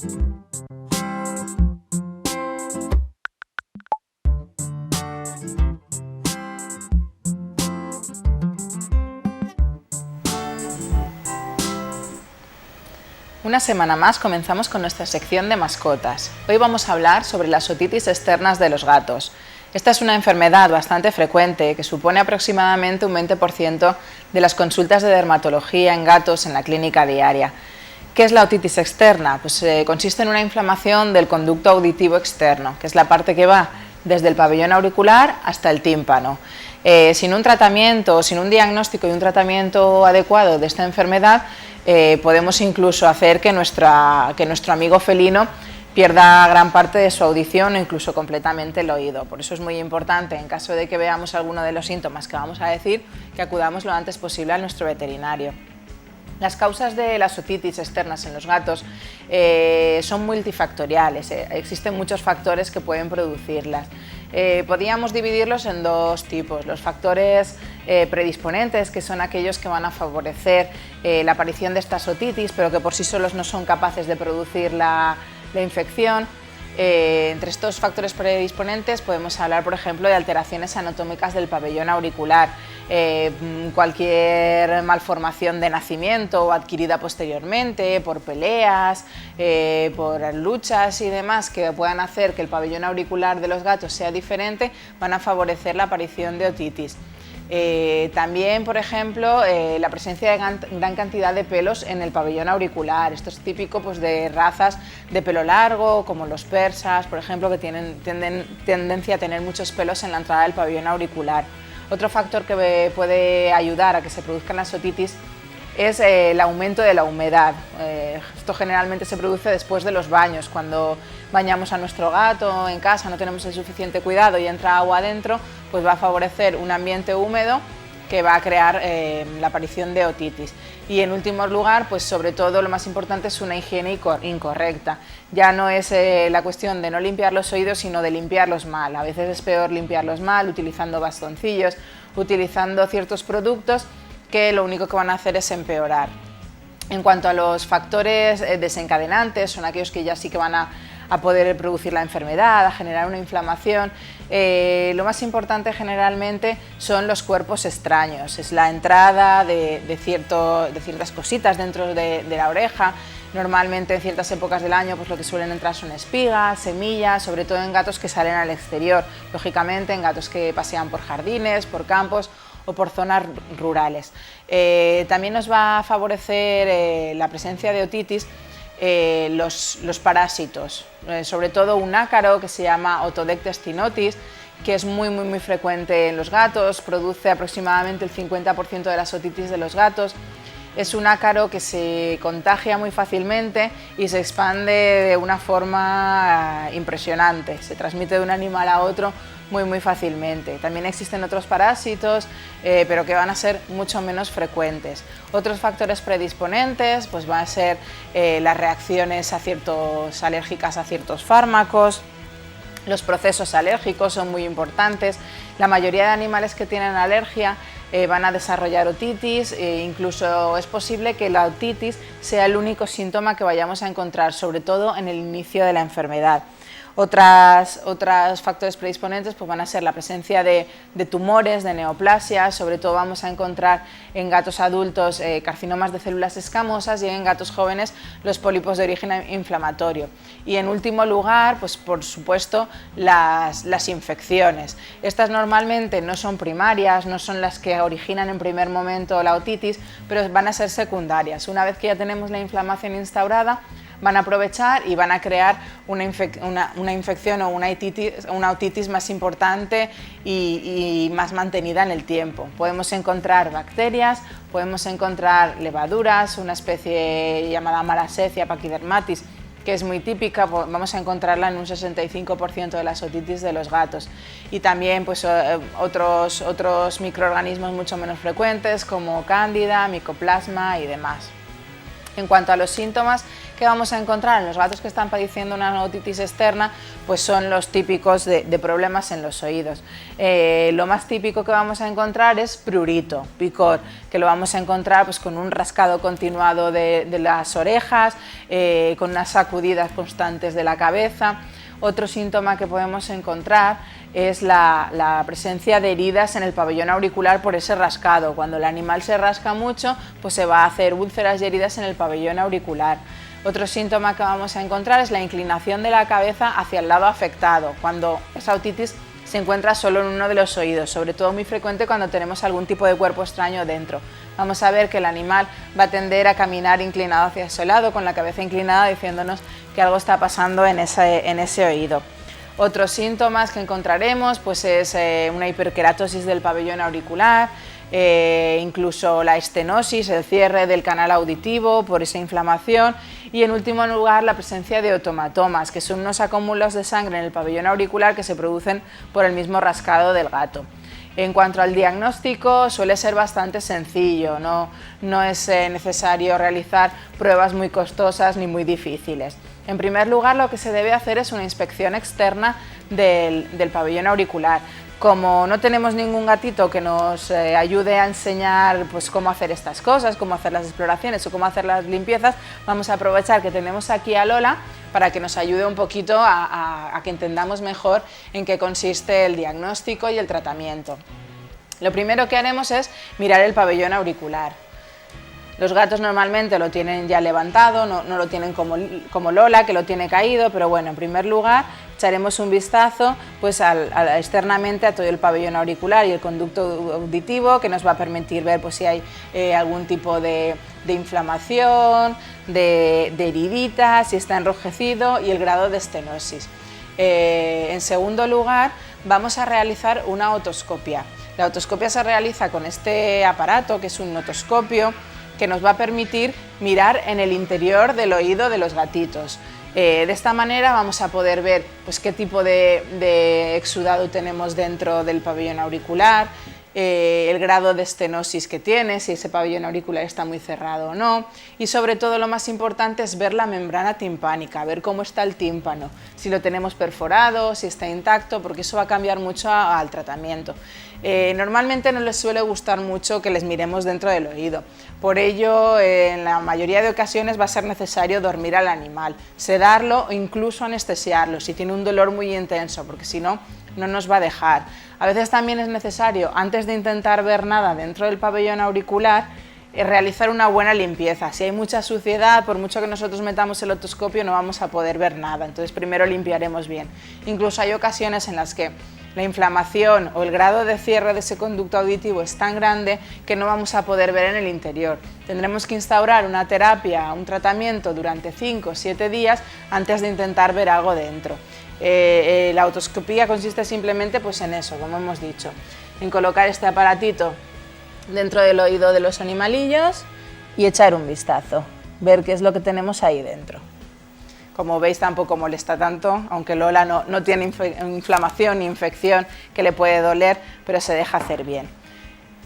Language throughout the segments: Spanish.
Una semana más comenzamos con nuestra sección de mascotas. Hoy vamos a hablar sobre las otitis externas de los gatos. Esta es una enfermedad bastante frecuente que supone aproximadamente un 20% de las consultas de dermatología en gatos en la clínica diaria. ¿Qué es la otitis externa? Pues consiste en una inflamación del conducto auditivo externo, que es la parte que va desde el pabellón auricular hasta el tímpano. Sin un tratamiento, sin un diagnóstico y un tratamiento adecuado de esta enfermedad, podemos incluso hacer que nuestro amigo felino pierda gran parte de su audición o incluso completamente el oído. Por eso es muy importante, en caso de que veamos alguno de los síntomas que vamos a decir, que acudamos lo antes posible a nuestro veterinario. Las causas de las otitis externas en los gatos son multifactoriales, existen muchos factores que pueden producirlas. Podríamos dividirlos en dos tipos: los factores predisponentes, que son aquellos que van a favorecer la aparición de estas otitis, pero que por sí solos no son capaces de producir la infección. Entre estos factores predisponentes podemos hablar, por ejemplo, de alteraciones anatómicas del pabellón auricular, cualquier malformación de nacimiento o adquirida posteriormente por peleas, por luchas y demás que puedan hacer que el pabellón auricular de los gatos sea diferente, van a favorecer la aparición de otitis. También, por ejemplo, la presencia de gran cantidad de pelos en el pabellón auricular. Esto es típico pues, de razas de pelo largo, como los persas, por ejemplo, que tienen tendencia a tener muchos pelos en la entrada del pabellón auricular. Otro factor que puede ayudar a que se produzcan las otitis es el aumento de la humedad. Esto generalmente se produce después de los baños. Cuando bañamos a nuestro gato en casa, no tenemos el suficiente cuidado y entra agua adentro, pues va a favorecer un ambiente húmedo que va a crear la aparición de otitis. Y en último lugar, pues sobre todo lo más importante es una higiene incorrecta. Ya no es la cuestión de no limpiar los oídos, sino de limpiarlos mal. A veces es peor limpiarlos mal, utilizando bastoncillos, utilizando ciertos productos que lo único que van a hacer es empeorar. En cuanto a los factores desencadenantes, son aquellos que ya sí que van a poder producir la enfermedad, a generar una inflamación. Lo más importante generalmente son los cuerpos extraños, es la entrada de ciertas cositas dentro de la oreja. Normalmente en ciertas épocas del año pues lo que suelen entrar son espigas, semillas, sobre todo en gatos que salen al exterior, lógicamente en gatos que pasean por jardines, por campos o por zonas rurales. También nos va a favorecer la presencia de otitis los parásitos, sobre todo un ácaro que se llama Otodectes ctinotis, que es muy frecuente en los gatos, produce aproximadamente el 50% de las otitis de los gatos. Es un ácaro que se contagia muy fácilmente y se expande de una forma impresionante, se transmite de un animal a otro muy fácilmente. También existen otros parásitos, pero que van a ser mucho menos frecuentes. Otros factores predisponentes pues van a ser las reacciones alérgicas a ciertos fármacos. Los procesos alérgicos son muy importantes. La mayoría de animales que tienen alergia van a desarrollar otitis, incluso es posible que la otitis sea el único síntoma que vayamos a encontrar, sobre todo en el inicio de la enfermedad. Otros factores predisponentes pues van a ser la presencia de tumores, de neoplasias, sobre todo vamos a encontrar en gatos adultos carcinomas de células escamosas y en gatos jóvenes los pólipos de origen inflamatorio. Y en último lugar, pues por supuesto, las infecciones. Estas normalmente no son primarias, no son las que originan en primer momento la otitis, pero van a ser secundarias. Una vez que ya tenemos la inflamación instaurada, van a aprovechar y van a crear una infección o una otitis más importante y más mantenida en el tiempo. Podemos encontrar bacterias, podemos encontrar levaduras, una especie llamada Malassezia pachydermatis, que es muy típica, vamos a encontrarla en un 65% de las otitis de los gatos. Y también pues, otros microorganismos mucho menos frecuentes como cándida, micoplasma y demás. En cuanto a los síntomas que vamos a encontrar en los gatos que están padeciendo una otitis externa, pues son los típicos de problemas en los oídos. Lo más típico que vamos a encontrar es prurito, picor, que lo vamos a encontrar pues con un rascado continuado de las orejas, con unas sacudidas constantes de la cabeza. Otro síntoma que podemos encontrar es la presencia de heridas en el pabellón auricular por ese rascado. Cuando el animal se rasca mucho, pues se va a hacer úlceras y heridas en el pabellón auricular. Otro síntoma que vamos a encontrar es la inclinación de la cabeza hacia el lado afectado, cuando esa otitis se encuentra solo en uno de los oídos, sobre todo muy frecuente cuando tenemos algún tipo de cuerpo extraño dentro. Vamos a ver que el animal va a tender a caminar inclinado hacia ese lado, con la cabeza inclinada, diciéndonos que algo está pasando en ese oído. Otros síntomas que encontraremos pues es una hiperkeratosis del pabellón auricular, incluso la estenosis, el cierre del canal auditivo por esa inflamación, y en último lugar la presencia de otomatomas, que son unos acúmulos de sangre en el pabellón auricular que se producen por el mismo rascado del gato. En cuanto al diagnóstico, suele ser bastante sencillo, no es necesario realizar pruebas muy costosas ni muy difíciles. En primer lugar, lo que se debe hacer es una inspección externa del pabellón auricular. Como no tenemos ningún gatito que nos ayude a enseñar pues, cómo hacer estas cosas, cómo hacer las exploraciones o cómo hacer las limpiezas, vamos a aprovechar que tenemos aquí a Lola para que nos ayude un poquito a que entendamos mejor en qué consiste el diagnóstico y el tratamiento. Lo primero que haremos es mirar el pabellón auricular. Los gatos normalmente lo tienen ya levantado, no lo tienen como Lola, que lo tiene caído, pero bueno, en primer lugar echaremos un vistazo pues, externamente a todo el pabellón auricular y el conducto auditivo, que nos va a permitir ver pues, si hay algún tipo de inflamación, de heridita, si está enrojecido y el grado de estenosis. En segundo lugar, vamos a realizar una otoscopia. La otoscopia se realiza con este aparato, que es un otoscopio, que nos va a permitir mirar en el interior del oído de los gatitos. De esta manera vamos a poder ver pues, qué tipo de exudado tenemos dentro del pabellón auricular, el grado de estenosis que tiene, si ese pabellón auricular está muy cerrado o no, y sobre todo lo más importante es ver la membrana timpánica, ver cómo está el tímpano, si lo tenemos perforado, si está intacto, porque eso va a cambiar mucho al tratamiento. Normalmente no les suele gustar mucho que les miremos dentro del oído, por ello en la mayoría de ocasiones va a ser necesario dormir al animal, sedarlo o incluso anestesiarlo si tiene un dolor muy intenso, porque si no, no nos va a dejar. A veces también es necesario, antes de intentar ver nada dentro del pabellón auricular, realizar una buena limpieza. Si hay mucha suciedad, por mucho que nosotros metamos el otoscopio, no vamos a poder ver nada, entonces primero limpiaremos bien. Incluso hay ocasiones en las que la inflamación o el grado de cierre de ese conducto auditivo es tan grande que no vamos a poder ver en el interior. Tendremos que instaurar una terapia, un tratamiento durante 5 o 7 días antes de intentar ver algo dentro. La otoscopía consiste simplemente pues, en eso, como hemos dicho, en colocar este aparatito dentro del oído de los animalillos y echar un vistazo, ver qué es lo que tenemos ahí dentro. Como veis, tampoco molesta tanto, aunque Lola no tiene inflamación ni infección que le puede doler, pero se deja hacer bien.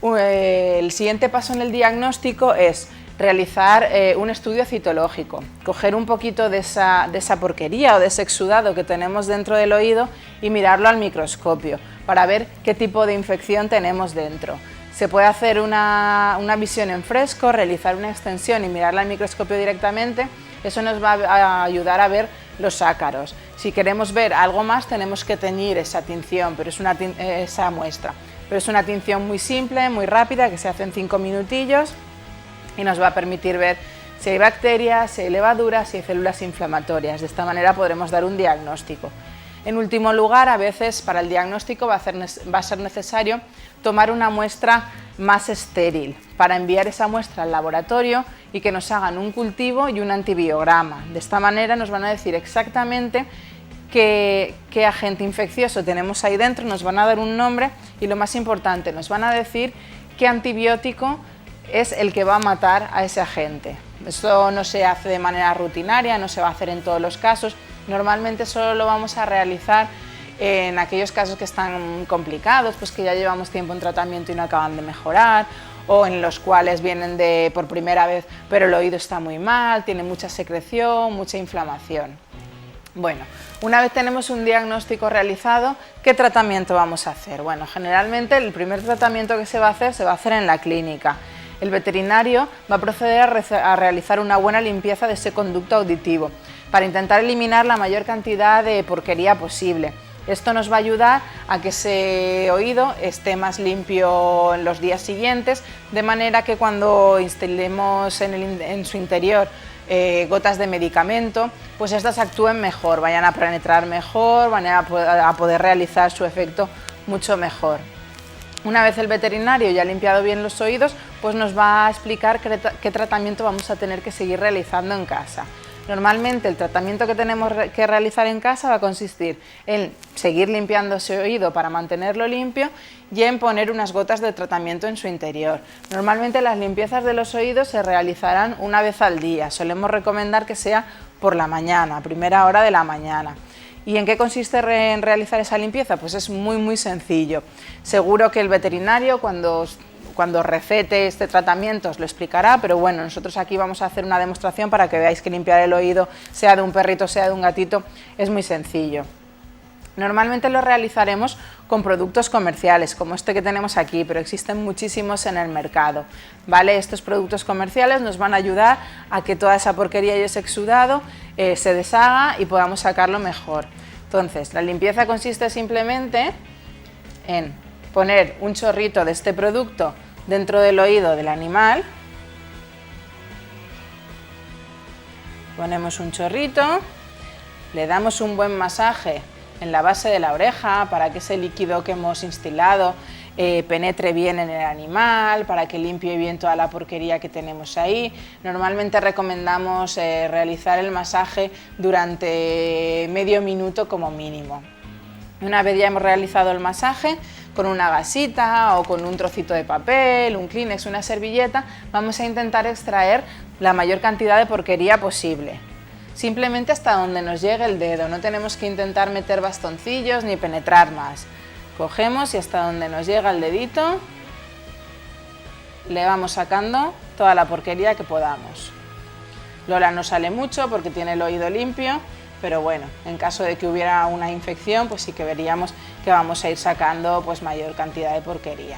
El siguiente paso en el diagnóstico es realizar un estudio citológico, coger un poquito de esa porquería o de ese exudado que tenemos dentro del oído y mirarlo al microscopio para ver qué tipo de infección tenemos dentro. Se puede hacer una visión en fresco, realizar una extensión y mirarla al microscopio directamente. Eso nos va a ayudar a ver los ácaros. Si queremos ver algo más, tenemos que teñir esa tinción, esa muestra. Pero es una tinción muy simple, muy rápida, que se hace en 5 minutillos y nos va a permitir ver si hay bacterias, si hay levaduras, si hay células inflamatorias. De esta manera podremos dar un diagnóstico. En último lugar, a veces para el diagnóstico va a ser necesario tomar una muestra más estéril para enviar esa muestra al laboratorio y que nos hagan un cultivo y un antibiograma. De esta manera nos van a decir exactamente qué agente infeccioso tenemos ahí dentro, nos van a dar un nombre y lo más importante, nos van a decir qué antibiótico es el que va a matar a ese agente. Esto no se hace de manera rutinaria, no se va a hacer en todos los casos, normalmente solo lo vamos a realizar en aquellos casos que están complicados, pues que ya llevamos tiempo en tratamiento y no acaban de mejorar, o en los cuales vienen por primera vez, pero el oído está muy mal, tiene mucha secreción, mucha inflamación. Bueno, una vez tenemos un diagnóstico realizado, ¿qué tratamiento vamos a hacer? Bueno, generalmente el primer tratamiento que se va a hacer en la clínica. El veterinario va a proceder a realizar una buena limpieza de ese conducto auditivo para intentar eliminar la mayor cantidad de porquería posible. Esto nos va a ayudar a que ese oído esté más limpio en los días siguientes, de manera que cuando instalemos en su interior gotas de medicamento, pues estas actúen mejor, vayan a penetrar mejor, van a poder realizar su efecto mucho mejor. Una vez el veterinario ya ha limpiado bien los oídos, pues nos va a explicar qué tratamiento vamos a tener que seguir realizando en casa. Normalmente el tratamiento que tenemos que realizar en casa va a consistir en seguir limpiando ese oído para mantenerlo limpio y en poner unas gotas de tratamiento en su interior. Normalmente las limpiezas de los oídos se realizarán una vez al día, solemos recomendar que sea por la mañana, a primera hora de la mañana. ¿Y en qué consiste en realizar esa limpieza? Pues es muy sencillo. Seguro que el veterinario cuando recete este tratamiento os lo explicará, pero bueno, nosotros aquí vamos a hacer una demostración para que veáis que limpiar el oído, sea de un perrito, sea de un gatito, es muy sencillo. Normalmente lo realizaremos con productos comerciales, como este que tenemos aquí, pero existen muchísimos en el mercado, ¿vale? Estos productos comerciales nos van a ayudar a que toda esa porquería y ese exudado se deshaga y podamos sacarlo mejor. Entonces, la limpieza consiste simplemente en poner un chorrito de este producto dentro del oído del animal. Ponemos un chorrito, le damos un buen masaje en la base de la oreja para que ese líquido que hemos instilado penetre bien en el animal, para que limpie bien toda la porquería que tenemos ahí. Normalmente recomendamos realizar el masaje durante medio minuto como mínimo. Una vez ya hemos realizado el masaje, con una gasita o con un trocito de papel, un Kleenex, una servilleta, vamos a intentar extraer la mayor cantidad de porquería posible. Simplemente hasta donde nos llegue el dedo, no tenemos que intentar meter bastoncillos ni penetrar más. Cogemos y hasta donde nos llega el dedito, le vamos sacando toda la porquería que podamos. Lola no sale mucho porque tiene el oído limpio, pero bueno, en caso de que hubiera una infección, pues sí que veríamos que vamos a ir sacando pues mayor cantidad de porquería.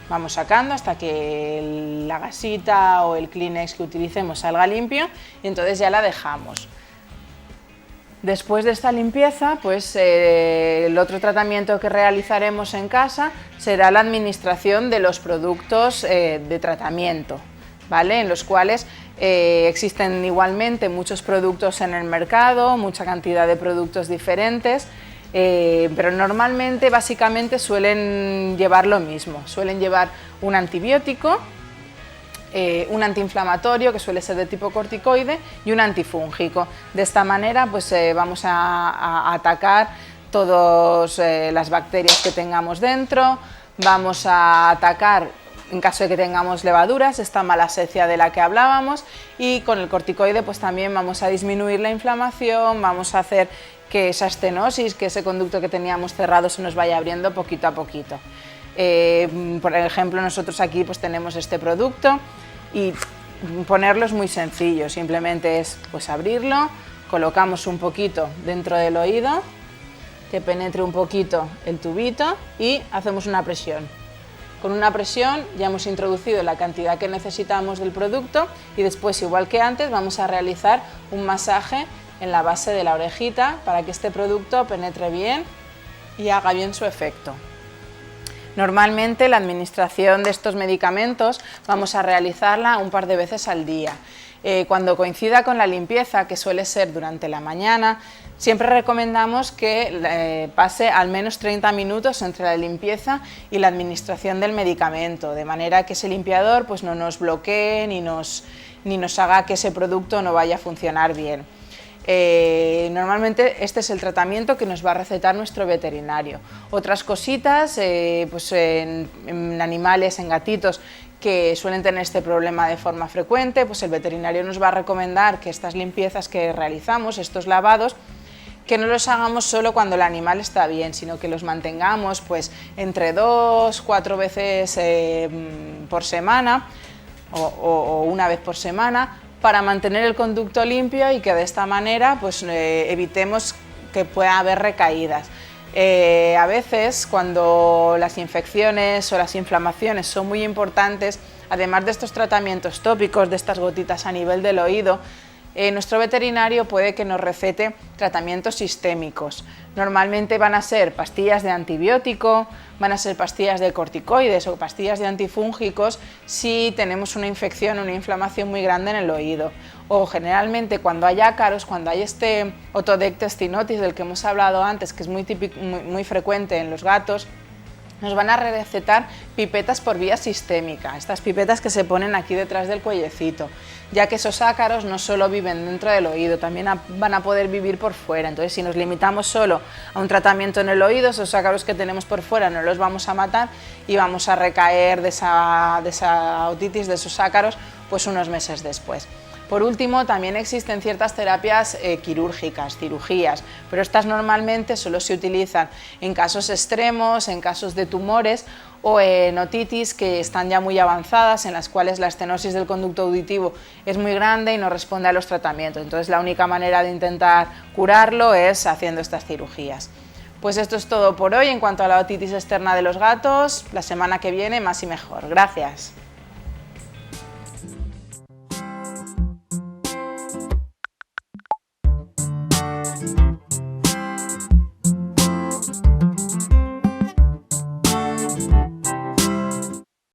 Vamos sacando hasta que la gasita o el Kleenex que utilicemos salga limpio y entonces ya la dejamos. Después de esta limpieza, pues el otro tratamiento que realizaremos en casa será la administración de los productos de tratamiento, ¿vale? En los cuales existen igualmente muchos productos en el mercado, mucha cantidad de productos diferentes, pero normalmente básicamente suelen llevar lo mismo, suelen llevar un antibiótico, un antiinflamatorio que suele ser de tipo corticoide y un antifúngico. De esta manera pues vamos a atacar todas las bacterias que tengamos dentro, vamos a atacar en caso de que tengamos levaduras, esta malacesia de la que hablábamos, y con el corticoide pues también vamos a disminuir la inflamación, vamos a hacer que esa estenosis, que ese conducto que teníamos cerrado se nos vaya abriendo poquito a poquito. Por ejemplo, nosotros aquí pues tenemos este producto y ponerlo es muy sencillo, simplemente es pues abrirlo, colocamos un poquito dentro del oído, que penetre un poquito el tubito y hacemos una presión. Con una presión ya hemos introducido la cantidad que necesitamos del producto y después, igual que antes, vamos a realizar un masaje en la base de la orejita para que este producto penetre bien y haga bien su efecto. Normalmente la administración de estos medicamentos vamos a realizarla un par de veces al día. Cuando coincida con la limpieza, que suele ser durante la mañana, siempre recomendamos que pase al menos 30 minutos entre la limpieza y la administración del medicamento, de manera que ese limpiador pues, no nos bloquee ni nos haga que ese producto no vaya a funcionar bien. Normalmente este es el tratamiento que nos va a recetar nuestro veterinario. Otras cositas, pues en animales, en gatitos que suelen tener este problema de forma frecuente, pues el veterinario nos va a recomendar que estas limpiezas que realizamos, estos lavados, que no los hagamos solo cuando el animal está bien, sino que los mantengamos pues entre 2-4 veces por semana o una vez por semana, para mantener el conducto limpio y que de esta manera pues evitemos que pueda haber recaídas. A veces, cuando las infecciones o las inflamaciones son muy importantes, además de estos tratamientos tópicos, de estas gotitas a nivel del oído, nuestro veterinario puede que nos recete tratamientos sistémicos. Normalmente van a ser pastillas de antibiótico, van a ser pastillas de corticoides o pastillas de antifúngicos si tenemos una infección o una inflamación muy grande en el oído. O generalmente cuando hay ácaros, cuando hay este otodectes cynotis del que hemos hablado antes, que es muy frecuente en los gatos, nos van a recetar pipetas por vía sistémica, estas pipetas que se ponen aquí detrás del cuellecito, ya que esos ácaros no solo viven dentro del oído, también van a poder vivir por fuera. Entonces, si nos limitamos solo a un tratamiento en el oído, esos ácaros que tenemos por fuera no los vamos a matar y vamos a recaer de esa otitis, de esos ácaros, pues unos meses después. Por último, también existen ciertas terapias quirúrgicas, cirugías, pero estas normalmente solo se utilizan en casos extremos, en casos de tumores o en otitis que están ya muy avanzadas, en las cuales la estenosis del conducto auditivo es muy grande y no responde a los tratamientos. Entonces, la única manera de intentar curarlo es haciendo estas cirugías. Pues esto es todo por hoy en cuanto a la otitis externa de los gatos. La semana que viene más y mejor. Gracias.